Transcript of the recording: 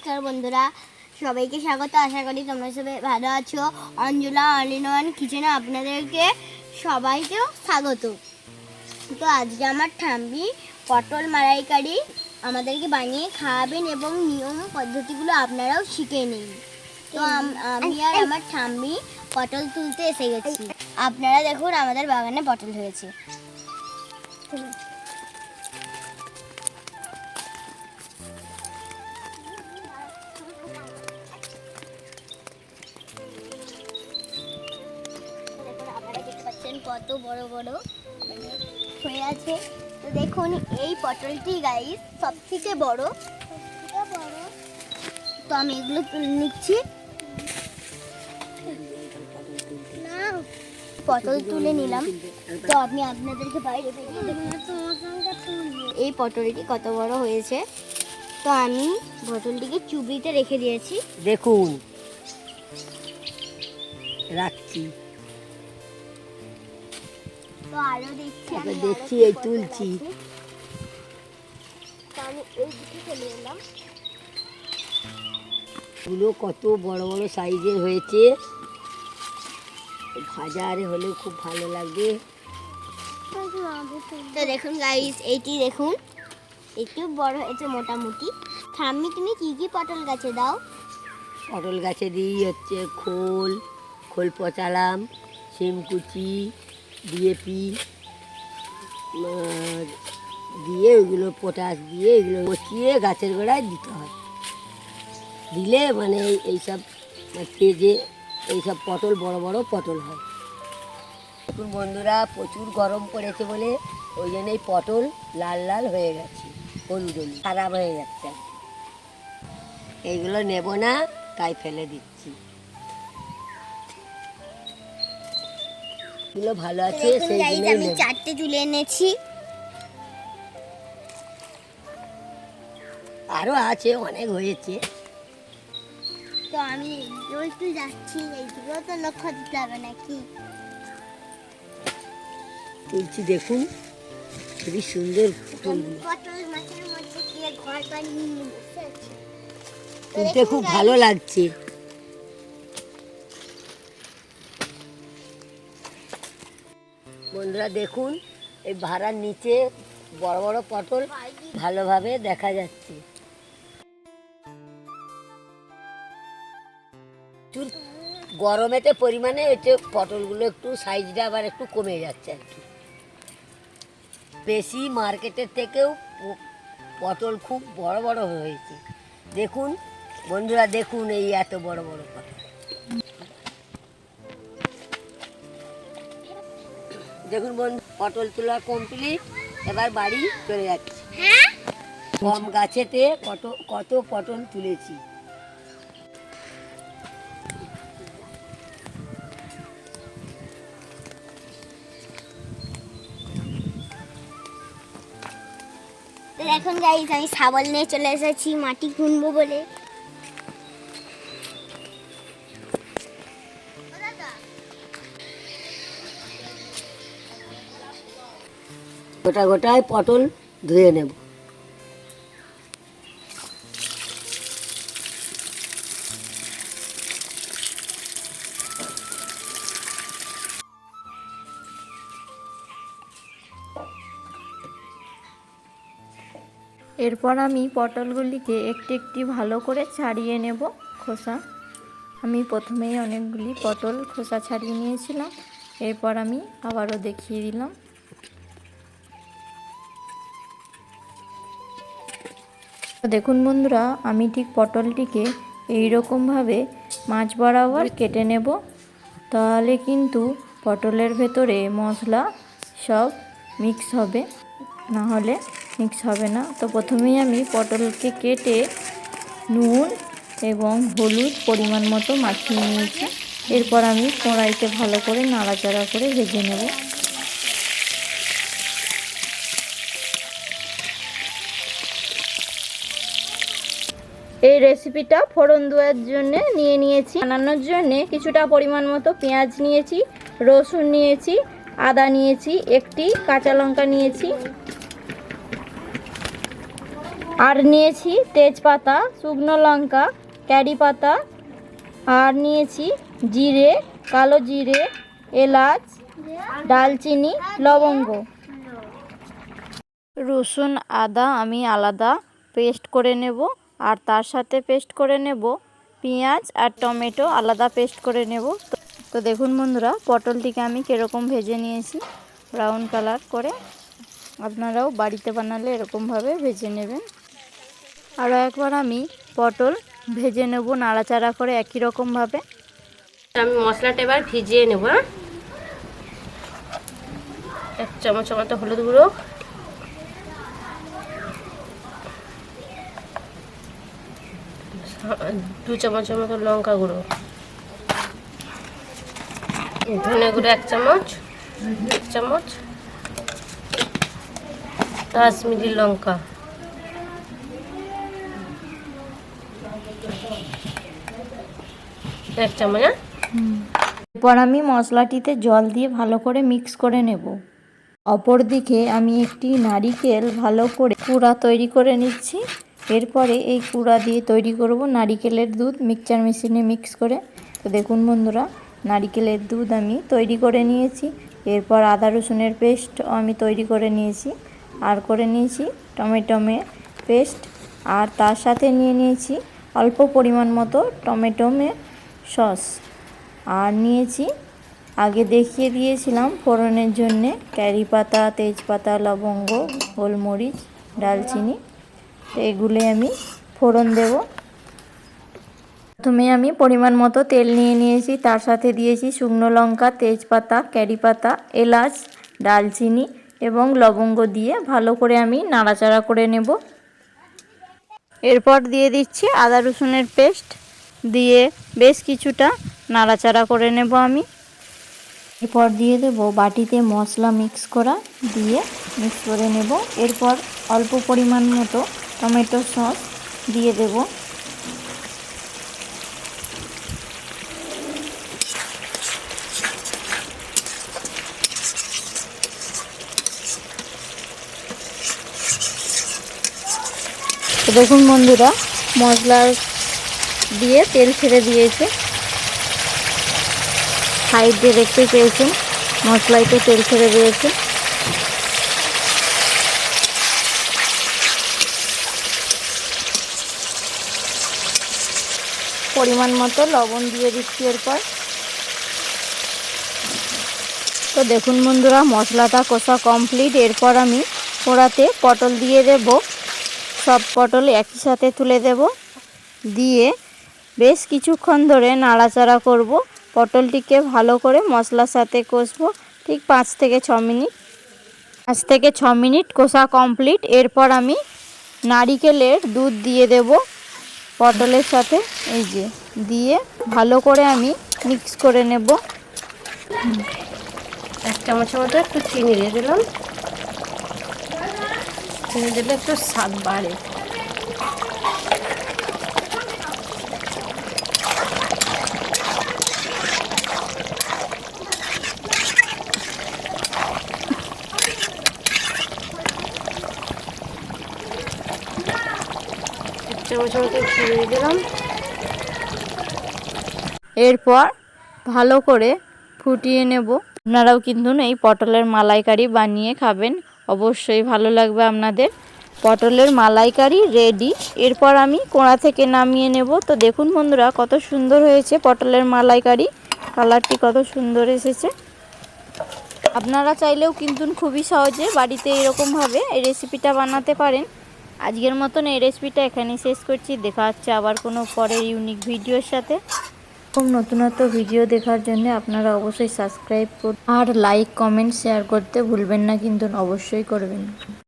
নমস্কার বন্ধুরা, সবাইকে স্বাগত। আশা করি তোমরা সবাই ভালো আছো। অঞ্জলা অল-ইন-ওয়ান কিচেনে আপনাদেরকে সবাইকে স্বাগত। তো আজকে আমার ঠাম্মি পটল মালাইকারি আমাদেরকে বানিয়ে খাওয়াবেন এবং নিয়ম পদ্ধতিগুলো আপনারাও শিখে নিন। তো আমি আর আমার ঠাম্মি পটল তুলতে এসে গেছি। আপনারা দেখুন আমাদের বাগানে পটল হয়েছে। কত বড় বড় হয়ে আছে। তো দেখুন এই পটলটি গাইস সবথেকে বড়। তো আমি এগুলো তুলে নিচ্ছি। পটল তুলে নিলাম। তো আমি আপনাদেরকে বাইরে বেরিয়ে এই পটলটি কত বড় হয়েছে। তো আমি পটলটিকে চুবড়িতে রেখে দিয়েছি। দেখুন রাখছি। তো আরো দেখছি এই তুলছি। তো আমি এই দিকে চলে এলাম। এগুলো কত বড় বড় সাইজের হয়েছে। বাজারে হলে খুব ভালো লাগবে। তো দেখুন গাইস, এইটি দেখুন, একটু বড় হয়েছে মোটামুটি। ঠাম্মি তুমি কি কি পটল গাছে দাও? পটল গাছে দিই হচ্ছে খোল পচালাম, শিমকুচি, ডিএপি দিয়ে ওইগুলো পটাশ দিয়ে এগুলো পচিয়ে গাছের গোড়ায় দিতে হয়। দিলে মানে এইসব তেজে এইসব পটল বড় বড় পটল হয়। দেখুন বন্ধুরা, প্রচুর গরম পড়েছে বলে ওই জন্যই পটল লাল লাল হয়ে গেছে, হলুদ হলুদ খারাপ হয়ে যাচ্ছে। এইগুলো নেব না, তাই ফেলে দিচ্ছি। এগুলো ভালো আছে সেইগুলো আমি চারটে তুলে এনেছি। আরো আছে, অনেক হয়েছে। তো আমি একটু যাচ্ছি, এইগুলো তো লক্ষ্য দিতে হবে নাকি। তুলছি দেখুন, খুবই সুন্দর পটল মাছের মধ্যে কি ঘর বানিয়ে বসে আছে। তুলতে খুব ভালো লাগছে। বন্ধুরা দেখুন, এই ভাড়ার নিচে বড় বড় পটল ভালোভাবে দেখা যাচ্ছে। গরমেতে পরিমাণে হচ্ছে পটলগুলো একটু সাইজটা আবার একটু কমে যাচ্ছে আর কি। বেশি মার্কেটের থেকেও পটল খুব বড় বড় হয়েছে। দেখুন বন্ধুরা, দেখুন এই এত বড় বড় পটল। দেখুন বন্ধু, পটল তোলা কমপ্লিট। এবার বাড়ি চলে যাচ্ছি। কম গাছেতে কত পটল তুলেছি। এখন গাইস আমি শাবল নিয়ে চলে এসেছি মাটি খুঁড়বো বলে। গোটায় পটল ধুয়ে নেব। এরপর আমি পটলগুলিকে একটি ভালো করে ছাড়িয়ে নেব খোসা। আমি প্রথমেই অনেকগুলি পটল খোসা ছাড়িয়ে নিয়েছিলাম, এরপর আমি আবারও দেখিয়ে দিলাম। দেখুন বন্ধুরা, আমি ঠিক পটলটিকে এইরকমভাবে মাঝ বরাবর কেটে নেব, তাহলে কিন্তু পটলের ভেতরে মশলা সব মিক্স হবে, না হলে মিক্স হবে না। তো প্রথমেই আমি পটলকে কেটে নুন এবং হলুদ পরিমাণ মতো মাখিয়ে নিয়েছি। এরপর আমি কড়াইতে ভালো করে নাড়াচাড়া করে ভেজে নেব। এই রেসিপিটা ফোড়ন দেওয়ার জন্য নিয়েছি। বানানোর জন্য কিছুটা পরিমাণ মতো পেঁয়াজ নিয়েছি, রসুন নিয়েছি, আদা নিয়েছি, একটি কাঁচা লঙ্কা নিয়েছি। আর নিয়েছি তেজপাতা, শুকনো লঙ্কা, কারি পাতা, আর নিয়েছি জিরে, কালো জিরে, এলাচ, দালচিনি, লবঙ্গ। রসুন আদা আমি আলাদা পেস্ট করে নেব, আর তার সাথে পেস্ট করে নেব পেঁয়াজ আর টমেটো, আলাদা পেস্ট করে নেব। তো দেখুন বন্ধুরা, পটলটিকে আমি কীরকম ভেজে নিয়েছি, ব্রাউন কালার করে। আপনারাও বাড়িতে বানালে এরকমভাবে ভেজে নেবেন। আরও একবার আমি পটল ভেজে নেব নাড়াচাড়া করে একই রকমভাবে। আমি মশলাটা এবার ভিজিয়ে নেব। 1 চামচ মতো হলুদ গুঁড়ো, 2 চামচের মতো লঙ্কা গুঁড়ো, ধনে গুঁড়ো 1 চামচ, 1 চামচ, কাশ্মীরি লঙ্কা, এক চামচ। এরপর আমি মশলাটিতে জল দিয়ে ভালো করে মিক্স করে নেব। অপরদিকে আমি একটি নারিকেল ভালো করে কুড়া তৈরি করে নিচ্ছি। এরপরে এই কুড়া দিয়ে তৈরি করব নারিকেলের দুধ মিক্সচার মেশিনে মিক্স করে। তো দেখুন বন্ধুরা, নারিকেলের দুধ আমি তৈরি করে নিয়েছি। এরপর আদা রসুনের পেস্ট আমি তৈরি করে নিয়েছি, আর করে নিয়েছি টমেটো পেস্ট, আর তার সাথে নিয়ে নিয়েছি অল্প পরিমাণ মতো টমেটো সস, আর নিয়েছি আগে দেখিয়ে দিয়েছিলাম ফোড়নের জন্যে কারি পাতা, তেজপাতা, লবঙ্গ, গোলমরিচ, দালচিনি। তো এগুলো আমি ফোড়ন দেব। প্রথমে আমি পরিমাণ মতো তেল নিয়ে নিয়েছি, তার সাথে দিয়েছি শুকনো লঙ্কা, তেজপাতা, কারি পাতা, এলাচ, দালচিনি এবং লবঙ্গ দিয়ে ভালো করে আমি নাড়াচাড়া করে নেব। এরপর দিয়ে দিচ্ছি আদা রসুনের পেস্ট, দিয়ে বেশ কিছুটা নাড়াচাড়া করে নেব আমি। এরপর দিয়ে দেব বাটিতে মশলা মিক্স করা, দিয়ে মিক্স করে নেব। এরপর অল্প পরিমাণ মতো টমেটো সস দিয়ে দেব। তো দেখুন বন্ধুরা, মশলা দিয়ে তেল ছেড়ে দিয়েছে। সাইড দিয়ে দেখতে পেয়েছেন মশলাইতে তেল ছেড়ে দিয়েছে। পরিমাণ মতো লবণ দিয়ে দিচ্ছি এরপর। তো দেখুন বন্ধুরা, মশলাটা কষা কমপ্লিট। এরপর আমি কড়াতে পটল দিয়ে দেব। সব পটল একই সাথে তুলে দেব, দিয়ে বেশ কিছুক্ষণ ধরে নাড়াচাড়া করব। পটলটিকে ভালো করে মশলার সাথে কষবো, ঠিক 5 থেকে 6 মিনিট। 5 থেকে 6 মিনিট কষা কমপ্লিট। এরপর আমি নারিকেলের দুধ দিয়ে দেব পটলের সাথে, এই যে দিয়ে ভালো করে আমি মিক্স করে নেব। 1 চামচের মতো একটু চিনি দিয়ে দিলাম, চিনি দিলে একটু স্বাদ বাড়ে। এরপর ভালো করে ফুটিয়ে নেব। আপনারাও কিন্তু এই পটলের মালাইকারি বানিয়ে খাবেন, অবশ্যই ভালো লাগবে আপনাদের। পটলের মালাইকারি রেডি। এরপর আমি কোড়া থেকে নামিয়ে নেব। তো দেখুন বন্ধুরা, কত সুন্দর হয়েছে পটলের মালাইকারি, কালারটি কত সুন্দর এসেছে। আপনারা চাইলেও কিন্তু খুবই সহজে বাড়িতে এরকমভাবে এই রেসিপিটা বানাতে পারেন। আজকের মতন এই রেসিপিটা এখানেই শেষ করছি। দেখা হচ্ছে আবার কোনো পরের ইউনিক ভিডিওর সাথে। খুব নতুন ভিডিও দেখার জন্য আপনারা অবশ্যই সাবস্ক্রাইব করুন, আর লাইক, কমেন্ট, শেয়ার করতে ভুলবেন না, কিন্তু অবশ্যই করবেন।